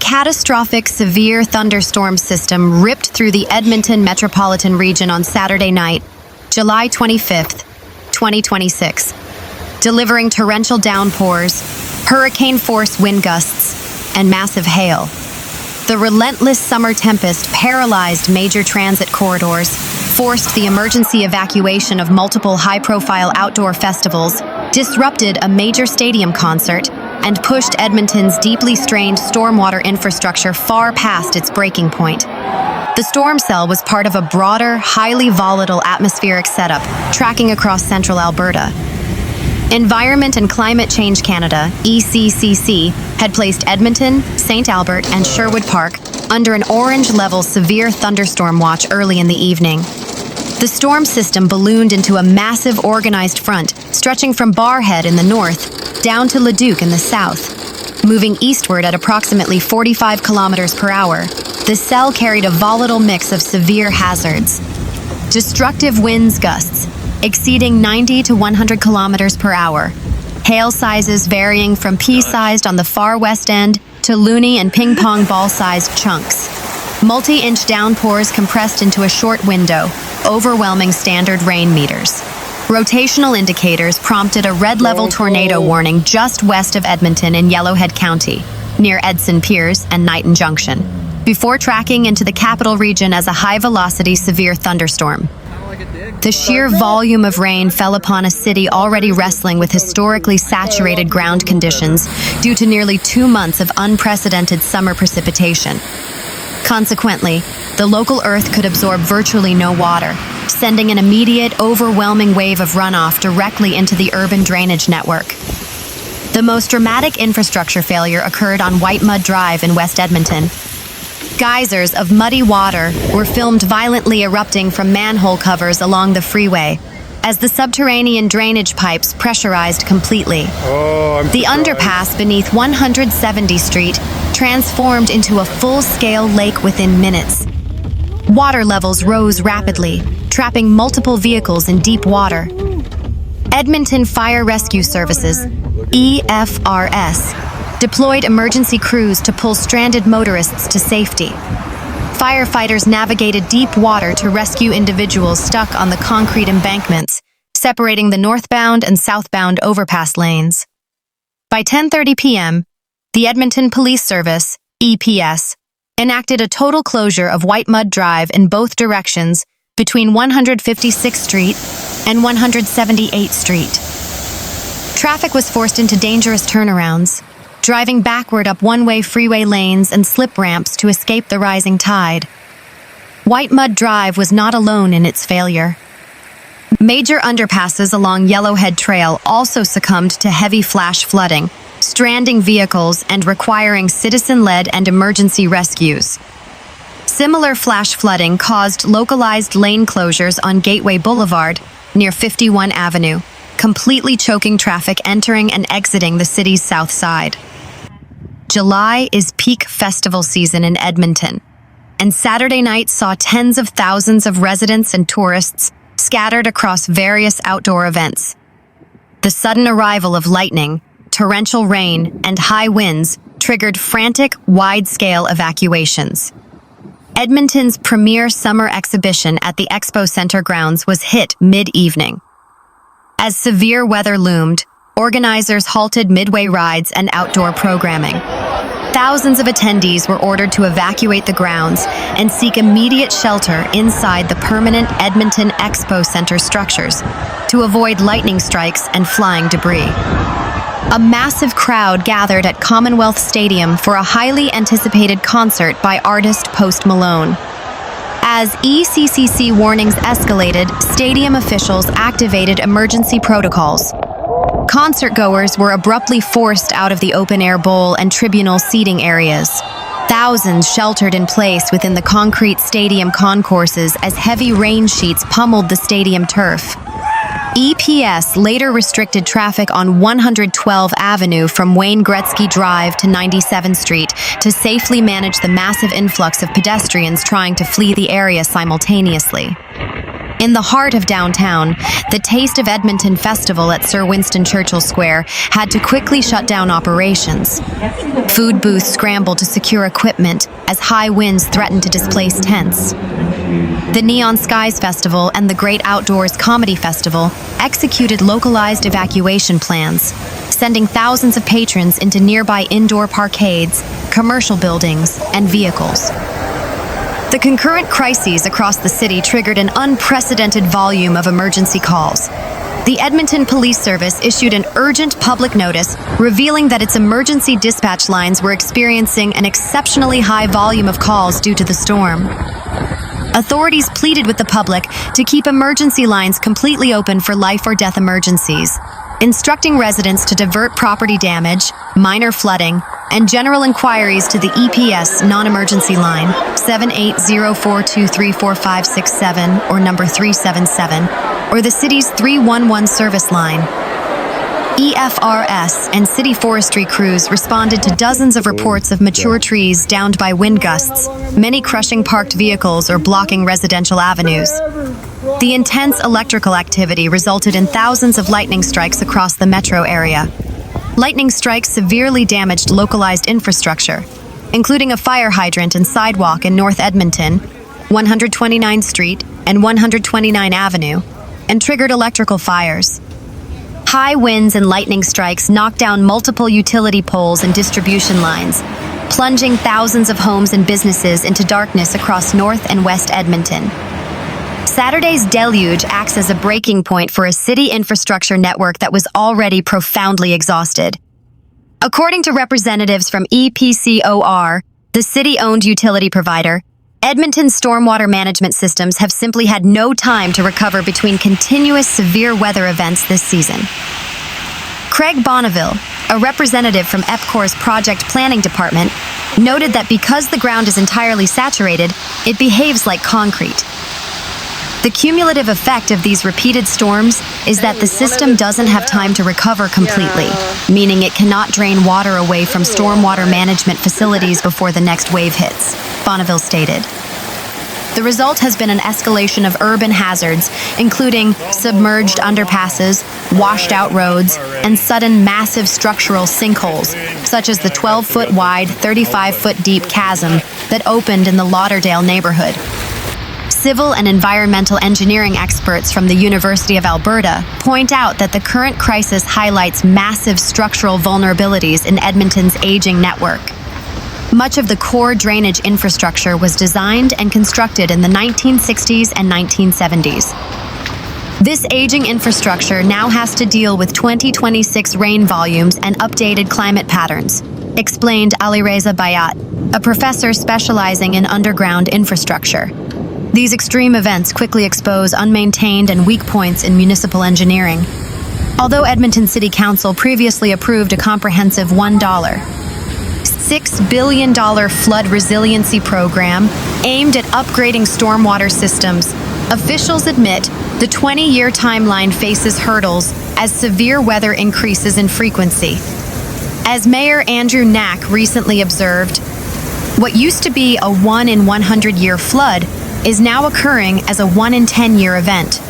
catastrophic severe thunderstorm system ripped through the Edmonton metropolitan region on Saturday night, July 25th, 2026, delivering torrential downpours, hurricane-force wind gusts, and massive hail. The relentless summer tempest paralyzed major transit corridors, forced the emergency evacuation of multiple high-profile outdoor festivals, disrupted a major stadium concert, and pushed Edmonton's deeply strained stormwater infrastructure far past its breaking point. The storm cell was part of a broader, highly volatile atmospheric setup tracking across central Alberta. Environment and Climate Change Canada, ECCC, had placed Edmonton, St. Albert, and Sherwood Park under an orange-level severe thunderstorm watch early in the evening. The storm system ballooned into a massive organized front, stretching from Barrhead in the north down to Leduc in the south. Moving eastward at approximately 45 kilometers per hour, the cell carried a volatile mix of severe hazards. Destructive winds gusts, exceeding 90 to 100 kilometers per hour. Hail sizes varying from pea-sized on the far west end to loony and ping-pong ball-sized chunks. Multi-inch downpours compressed into a short window, overwhelming standard rain meters. Rotational indicators prompted a red-level tornado warning just west of Edmonton in Yellowhead County, near Edson Piers and Knighton Junction, before tracking into the capital region as a high-velocity severe thunderstorm. The sheer volume of rain fell upon a city already wrestling with historically saturated ground conditions due to nearly 2 months of unprecedented summer precipitation. Consequently, the local earth could absorb virtually no water, sending an immediate, overwhelming wave of runoff directly into the urban drainage network. The most dramatic infrastructure failure occurred on White Mud Drive in West Edmonton. Geysers of muddy water were filmed violently erupting from manhole covers along the freeway as the subterranean drainage pipes pressurized completely. The underpass beneath 170th Street transformed into a full-scale lake within minutes. Water levels rose rapidly, trapping multiple vehicles in deep water. Edmonton Fire Rescue Services, EFRS, deployed emergency crews to pull stranded motorists to safety. Firefighters navigated deep water to rescue individuals stuck on the concrete embankments, separating the northbound and southbound overpass lanes. By 10:30 p.m., the Edmonton Police Service, EPS, enacted a total closure of White Mud Drive in both directions between 156th Street and 178th Street. Traffic was forced into dangerous turnarounds, driving backward up one-way freeway lanes and slip ramps to escape the rising tide. White Mud Drive was not alone in its failure. Major underpasses along Yellowhead Trail also succumbed to heavy flash flooding, stranding vehicles and requiring citizen-led and emergency rescues. Similar flash flooding caused localized lane closures on Gateway Boulevard near 51 Avenue, completely choking traffic entering and exiting the city's south side. July is peak festival season in Edmonton, and Saturday night saw tens of thousands of residents and tourists scattered across various outdoor events. The sudden arrival of lightning, torrential rain, and high winds triggered frantic, wide-scale evacuations. Edmonton's premier summer exhibition at the Expo Center grounds was hit mid-evening. As severe weather loomed, organizers halted midway rides and outdoor programming. Thousands of attendees were ordered to evacuate the grounds and seek immediate shelter inside the permanent Edmonton Expo Center structures to avoid lightning strikes and flying debris. A massive crowd gathered at Commonwealth Stadium for a highly anticipated concert by artist Post Malone. As ECCC warnings escalated, stadium officials activated emergency protocols. Concertgoers were abruptly forced out of the open-air bowl and tribunal seating areas. Thousands sheltered in place within the concrete stadium concourses as heavy rain sheets pummeled the stadium turf. EPS later restricted traffic on 112th Avenue from Wayne Gretzky Drive to 97th Street to safely manage the massive influx of pedestrians trying to flee the area simultaneously. In the heart of downtown, the Taste of Edmonton Festival at Sir Winston Churchill Square had to quickly shut down operations. Food booths scrambled to secure equipment as high winds threatened to displace tents. The Neon Skies Festival and the Great Outdoors Comedy Festival executed localized evacuation plans, sending thousands of patrons into nearby indoor parkades, commercial buildings, and vehicles. The concurrent crises across the city triggered an unprecedented volume of emergency calls. The Edmonton Police Service issued an urgent public notice revealing that its emergency dispatch lines were experiencing an exceptionally high volume of calls due to the storm. Authorities pleaded with the public to keep emergency lines completely open for life or death emergencies, instructing residents to divert property damage, minor flooding, and general inquiries to the EPS non-emergency line 7804234567 or number 377, or the city's 311 service line. EFRS and city forestry crews responded to dozens of reports of mature trees downed by wind gusts, many crushing parked vehicles or blocking residential avenues. The intense electrical activity resulted in thousands of lightning strikes across the metro area. Lightning strikes severely damaged localized infrastructure, including a fire hydrant and sidewalk in North Edmonton, 129th Street and 129 Avenue, and triggered electrical fires. High winds and lightning strikes knocked down multiple utility poles and distribution lines, plunging thousands of homes and businesses into darkness across North and West Edmonton. Saturday's deluge acts as a breaking point for a city infrastructure network that was already profoundly exhausted. According to representatives from EPCOR, the city-owned utility provider, Edmonton's stormwater management systems have simply had no time to recover between continuous severe weather events this season. Craig Bonneville, a representative from EPCOR's project planning department, noted that because the ground is entirely saturated, it behaves like concrete. The cumulative effect of these repeated storms is that the system doesn't have time to recover completely, meaning it cannot drain water away from stormwater management facilities before the next wave hits, Bonneville stated. The result has been an escalation of urban hazards, including submerged underpasses, washed-out roads, and sudden massive structural sinkholes, such as the 12-foot wide, 35-foot deep chasm that opened in the Lauderdale neighborhood. Civil and environmental engineering experts from the University of Alberta point out that the current crisis highlights massive structural vulnerabilities in Edmonton's aging network. Much of the core drainage infrastructure was designed and constructed in the 1960s and 1970s. This aging infrastructure now has to deal with 2026 rain volumes and updated climate patterns, explained Alireza Bayat, a professor specializing in underground infrastructure. These extreme events quickly expose unmaintained and weak points in municipal engineering. Although Edmonton City Council previously approved a comprehensive $6 billion flood resiliency program aimed at upgrading stormwater systems, officials admit the 20-year timeline faces hurdles as severe weather increases in frequency. As Mayor Andrew Knack recently observed, what used to be a 1-in-100-year flood is now occurring as a 1-in-10-year event,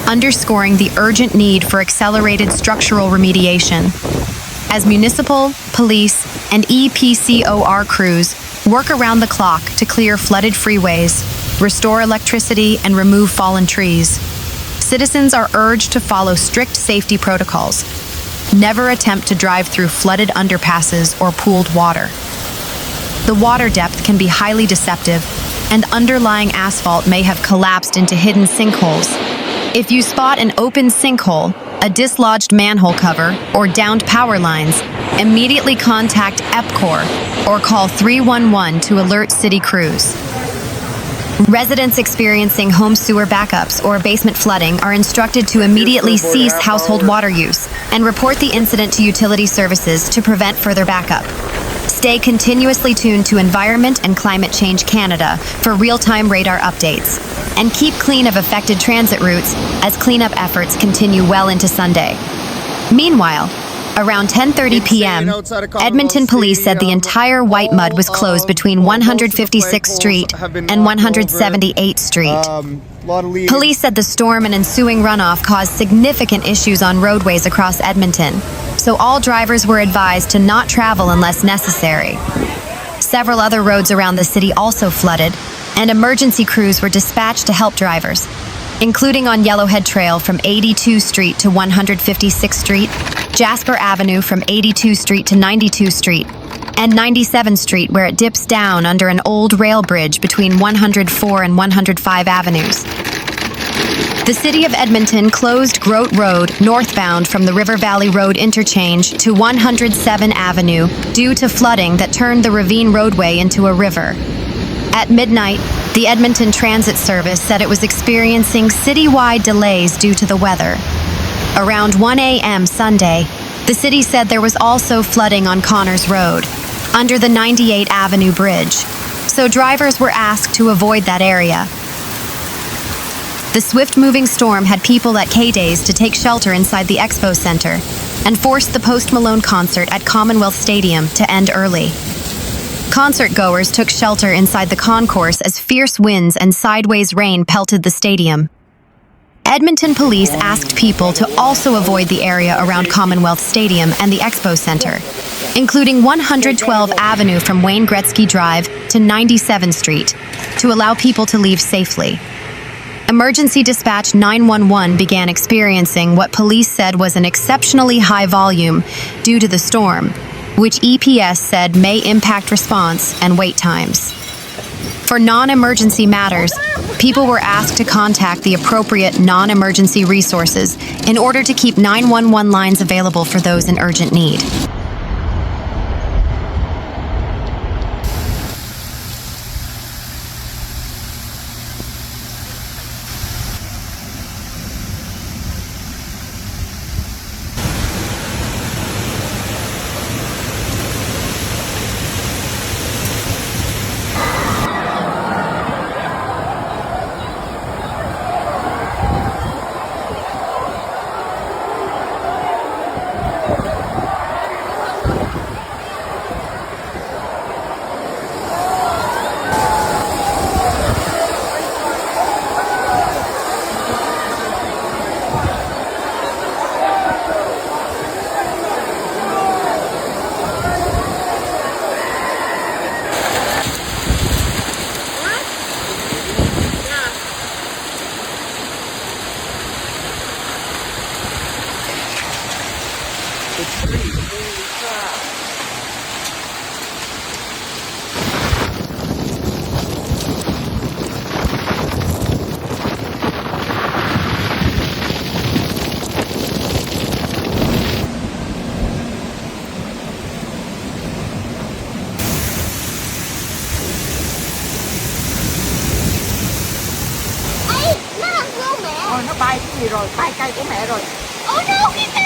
underscoring the urgent need for accelerated structural remediation. As municipal, police, and EPCOR crews work around the clock to clear flooded freeways, restore electricity, and remove fallen trees, citizens are urged to follow strict safety protocols. Never attempt to drive through flooded underpasses or pooled water. The water depth can be highly deceptive, and underlying asphalt may have collapsed into hidden sinkholes. If you spot an open sinkhole, a dislodged manhole cover, or downed power lines, immediately contact EPCOR or call 311 to alert city crews. Residents experiencing home sewer backups or basement flooding are instructed to immediately cease household water use and report the incident to utility services to prevent further backup. Stay continuously tuned to Environment and Climate Change Canada for real-time radar updates, and keep clean of affected transit routes as cleanup efforts continue well into Sunday. Meanwhile, Around 10:30 p.m., Edmonton police said the entire white mud was closed between 156th Street and 178th Street. Police said the storm and ensuing runoff caused significant issues on roadways across Edmonton, so all drivers were advised to not travel unless necessary. Several other roads around the city also flooded, and emergency crews were dispatched to help drivers, including on Yellowhead Trail from 82 Street to 156th Street, Jasper Avenue from 82 Street to 92 Street, and 97th Street where it dips down under an old rail bridge between 104 and 105 Avenues. The City of Edmonton closed Grote Road northbound from the River Valley Road interchange to 107 Avenue due to flooding that turned the ravine roadway into a river. At midnight, the Edmonton Transit Service said it was experiencing citywide delays due to the weather. Around 1 a.m. Sunday, the city said there was also flooding on Connors Road, under the 98 Avenue Bridge, so drivers were asked to avoid that area. The swift-moving storm had people at K-Days to take shelter inside the Expo Center and forced the Post Malone concert at Commonwealth Stadium to end early. Concert-goers took shelter inside the concourse as fierce winds and sideways rain pelted the stadium. Edmonton police asked people to also avoid the area around Commonwealth Stadium and the Expo Center, including 112 Avenue from Wayne Gretzky Drive to 97th Street, to allow people to leave safely. Emergency Dispatch 911 began experiencing what police said was an exceptionally high volume due to the storm, which EPS said may impact response and wait times. For non-emergency matters, people were asked to contact the appropriate non-emergency resources in order to keep 911 lines available for those in urgent need. Nó bay cái gì rồi, bay cây của mẹ rồi. Oh no, he's